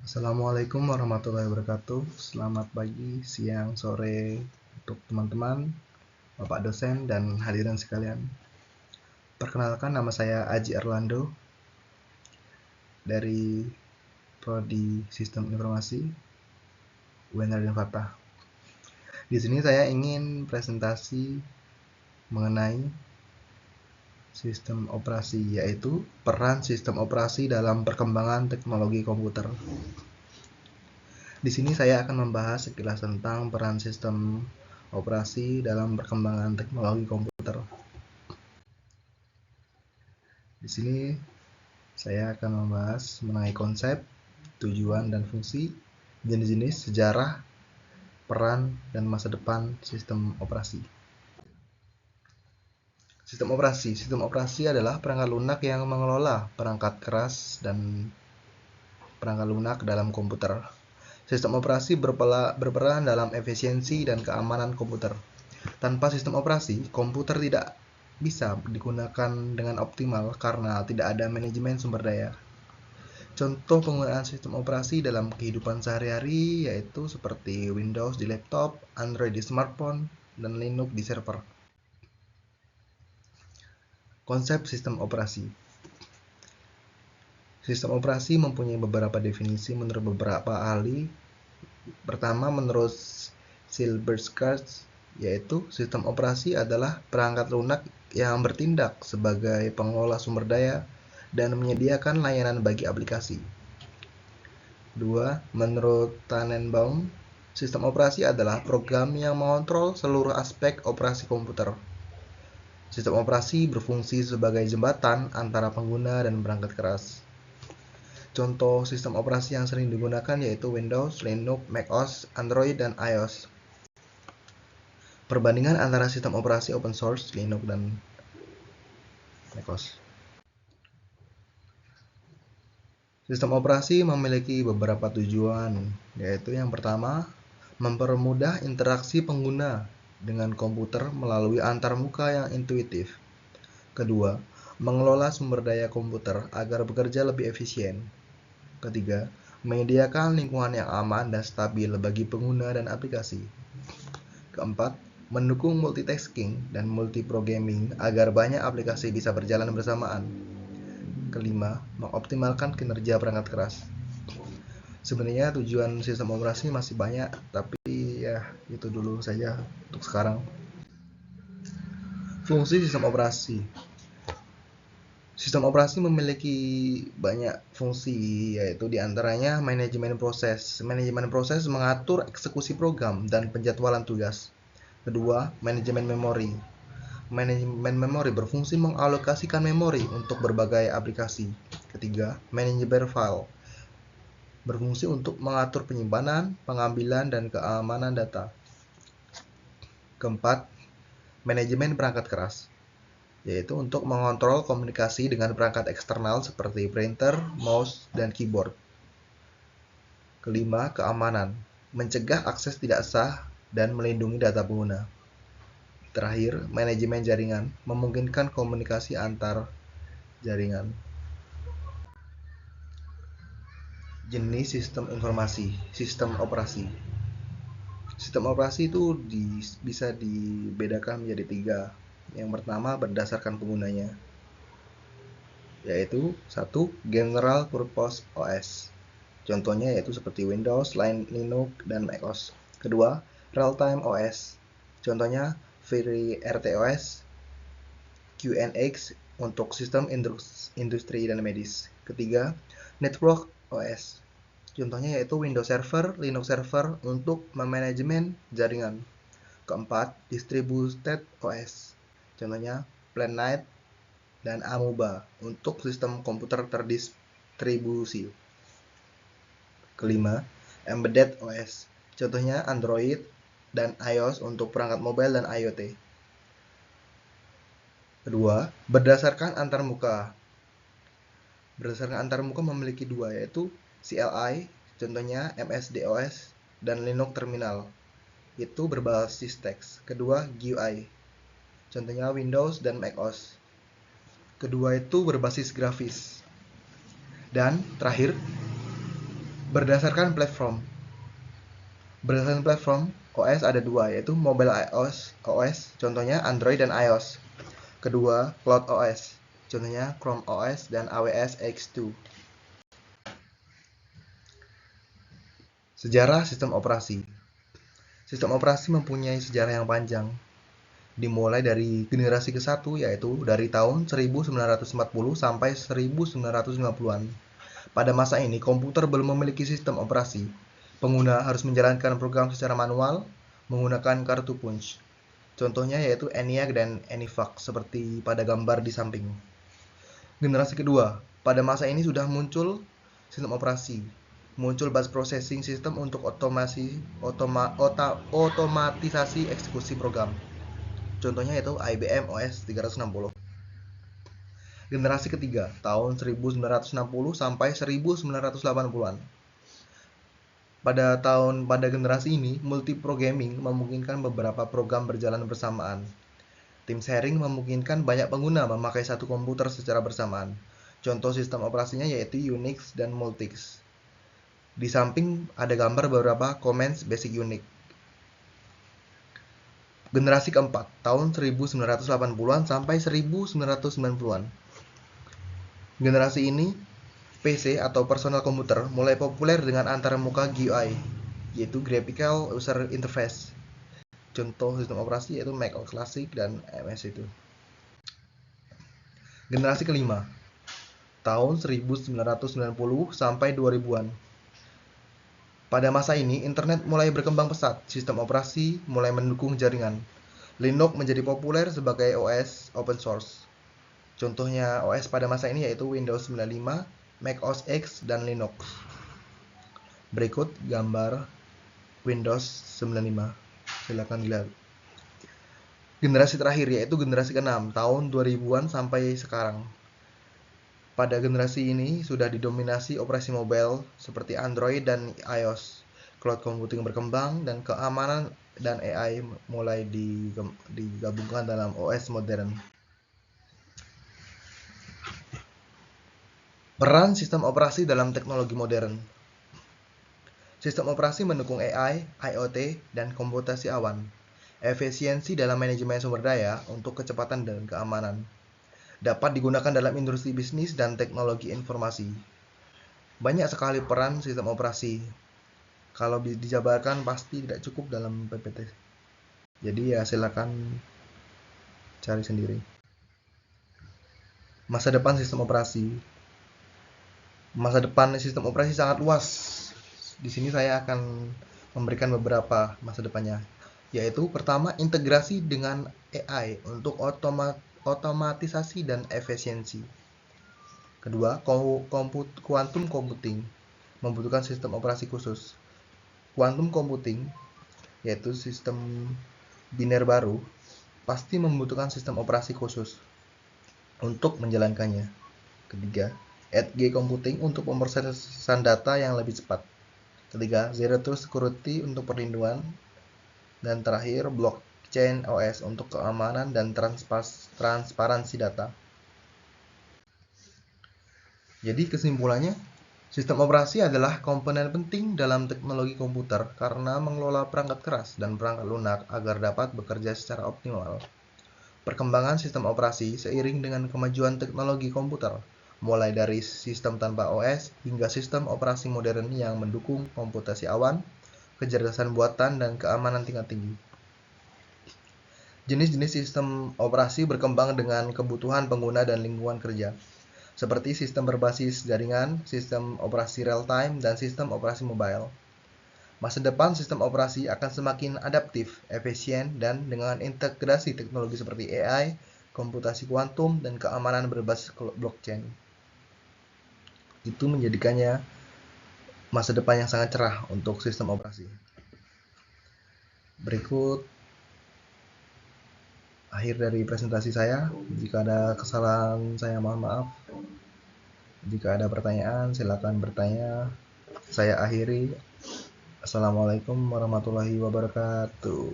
Assalamualaikum warahmatullahi wabarakatuh. Selamat pagi, siang, sore untuk teman-teman, Bapak dosen, dan hadirin sekalian. Perkenalkan, nama saya Aji Erlando dari Prodi Sistem Informasi UNR Fatah. Di sini saya ingin presentasi mengenai sistem operasi, yaitu peran sistem operasi dalam perkembangan teknologi komputer. Di sini saya akan membahas sekilas tentang peran sistem operasi dalam perkembangan teknologi komputer. Di sini saya akan membahas mengenai konsep, tujuan dan fungsi, jenis-jenis, sejarah, peran, dan masa depan sistem operasi. Sistem operasi adalah perangkat lunak yang mengelola perangkat keras dan perangkat lunak dalam komputer. Sistem operasi berperan dalam efisiensi dan keamanan komputer. Tanpa sistem operasi, komputer tidak bisa digunakan dengan optimal karena tidak ada manajemen sumber daya. Contoh penggunaan sistem operasi dalam kehidupan sehari-hari yaitu seperti Windows di laptop, Android di smartphone, dan Linux di server. Konsep sistem operasi. Sistem operasi mempunyai beberapa definisi menurut beberapa ahli. Pertama, menurut Silberschatz, yaitu sistem operasi adalah perangkat lunak yang bertindak sebagai pengelola sumber daya dan menyediakan layanan bagi aplikasi. 2. Menurut Tannenbaum, sistem operasi adalah program yang mengontrol seluruh aspek operasi komputer. Sistem operasi berfungsi sebagai jembatan antara pengguna dan perangkat keras. Contoh sistem operasi yang sering digunakan yaitu Windows, Linux, macOS, Android, dan iOS. Perbandingan antara sistem operasi open source, Linux, dan macOS. Sistem operasi memiliki beberapa tujuan, yaitu yang pertama, mempermudah interaksi pengguna dengan komputer melalui antarmuka yang intuitif. Kedua, mengelola sumber daya komputer agar bekerja lebih efisien. Ketiga, menyediakan lingkungan yang aman dan stabil bagi pengguna dan aplikasi. Keempat, mendukung multitasking dan multiprogramming agar banyak aplikasi bisa berjalan bersamaan. Kelima, mengoptimalkan kinerja perangkat keras. Sebenarnya tujuan sistem operasi masih banyak, tapi ya itu dulu saja untuk sekarang. Fungsi sistem operasi. Sistem operasi memiliki banyak fungsi, yaitu diantaranya manajemen proses. Manajemen proses mengatur eksekusi program dan penjadwalan tugas. Kedua, manajemen memori. Manajemen memori berfungsi mengalokasikan memori untuk berbagai aplikasi. Ketiga, manajemen file berfungsi untuk mengatur penyimpanan, pengambilan, dan keamanan data. Keempat, manajemen perangkat keras, yaitu untuk mengontrol komunikasi dengan perangkat eksternal seperti printer, mouse, dan keyboard. Kelima, keamanan, mencegah akses tidak sah dan melindungi data pengguna. Terakhir, manajemen jaringan, memungkinkan komunikasi antar jaringan. Jenis sistem informasi, sistem operasi. Sistem operasi itu bisa dibedakan menjadi 3. Yang pertama berdasarkan penggunanya, yaitu 1. General Purpose OS. Contohnya yaitu seperti Windows, Linux, dan macOS. Kedua, Real Time OS. Contohnya FreeRTOS, QNX untuk sistem industri dan medis. Ketiga, Network OS. Contohnya yaitu Windows Server, Linux Server untuk memanajemen jaringan. Keempat, Distributed OS. Contohnya Planet dan Amoeba untuk sistem komputer terdistribusi. Kelima, Embedded OS. Contohnya Android dan iOS untuk perangkat mobile dan IoT. Kedua, berdasarkan antarmuka. Berdasarkan antarmuka memiliki 2, yaitu CLI, contohnya MS-DOS, dan Linux Terminal. Itu berbasis teks. Kedua, GUI. Contohnya Windows dan macOS. Kedua itu berbasis grafis. Dan terakhir, Berdasarkan platform OS ada dua, yaitu mobile OS, contohnya Android dan iOS. Kedua, Cloud OS, contohnya Chrome OS dan AWS X2. Sejarah sistem operasi. Sistem operasi mempunyai sejarah yang panjang, dimulai dari generasi ke-1, yaitu dari tahun 1940 sampai 1950-an. Pada masa ini, komputer belum memiliki sistem operasi. Pengguna harus menjalankan program secara manual menggunakan kartu punch. Contohnya yaitu ENIAC dan ENIFAC seperti pada gambar di samping. Generasi kedua, pada masa ini sudah muncul sistem operasi. Muncul bus processing system untuk otomatisasi eksekusi program. Contohnya yaitu IBM OS 360. Generasi ketiga, tahun 1960 sampai 1980-an. Pada generasi ini, multiprogramming memungkinkan beberapa program berjalan bersamaan. Tim sharing memungkinkan banyak pengguna memakai satu komputer secara bersamaan. Contoh sistem operasinya yaitu Unix dan Multics. Di samping ada gambar beberapa commands basic Unix. Generasi keempat, tahun 1980-an sampai 1990-an. Generasi ini, PC atau personal komputer mulai populer dengan antarmuka GUI, yaitu Graphical User Interface. Contoh sistem operasi yaitu Mac OS Classic dan MS itu. Generasi kelima, tahun 1990 sampai 2000-an. Pada masa ini, internet mulai berkembang pesat, sistem operasi mulai mendukung jaringan. Linux menjadi populer sebagai OS open source. Contohnya OS pada masa ini yaitu Windows 95, Mac OS X, dan Linux. Berikut gambar Windows 95. Silakan dilihat. Generasi terakhir yaitu generasi ke-6, tahun 2000-an sampai sekarang. Pada generasi ini sudah didominasi operasi mobile seperti Android dan iOS. Cloud computing berkembang dan keamanan dan AI mulai digabungkan dalam OS modern. Peran sistem operasi dalam teknologi modern. Sistem operasi mendukung AI, IoT, dan komputasi awan. Efisiensi dalam manajemen sumber daya untuk kecepatan dan keamanan. Dapat digunakan dalam industri bisnis dan teknologi informasi. Banyak sekali peran sistem operasi. Kalau dijabarkan pasti tidak cukup dalam PPT. Jadi ya silakan cari sendiri. Masa depan sistem operasi. Masa depan sistem operasi sangat luas. Di sini saya akan memberikan beberapa masa depannya. Yaitu pertama, integrasi dengan AI untuk otomatisasi dan efisiensi. Kedua, quantum computing membutuhkan sistem operasi khusus. Quantum computing, yaitu sistem biner baru, pasti membutuhkan sistem operasi khusus untuk menjalankannya. Ketiga, edge computing untuk pemrosesan data yang lebih cepat. Ketiga, zero trust security untuk perlindungan. Dan terakhir, blockchain OS untuk keamanan dan transparansi data. Jadi kesimpulannya, sistem operasi adalah komponen penting dalam teknologi komputer karena mengelola perangkat keras dan perangkat lunak agar dapat bekerja secara optimal. Perkembangan sistem operasi seiring dengan kemajuan teknologi komputer, mulai dari sistem tanpa OS hingga sistem operasi modern yang mendukung komputasi awan, kecerdasan buatan, dan keamanan tingkat tinggi. Jenis-jenis sistem operasi berkembang dengan kebutuhan pengguna dan lingkungan kerja, seperti sistem berbasis jaringan, sistem operasi real-time, dan sistem operasi mobile. Masa depan sistem operasi akan semakin adaptif, efisien, dan dengan integrasi teknologi seperti AI, komputasi kuantum, dan keamanan berbasis blockchain. Itu menjadikannya masa depan yang sangat cerah untuk sistem operasi. Berikut akhir dari presentasi saya. Jika ada kesalahan, saya mohon maaf. Jika ada pertanyaan, silakan bertanya. Saya akhiri. Assalamualaikum warahmatullahi wabarakatuh.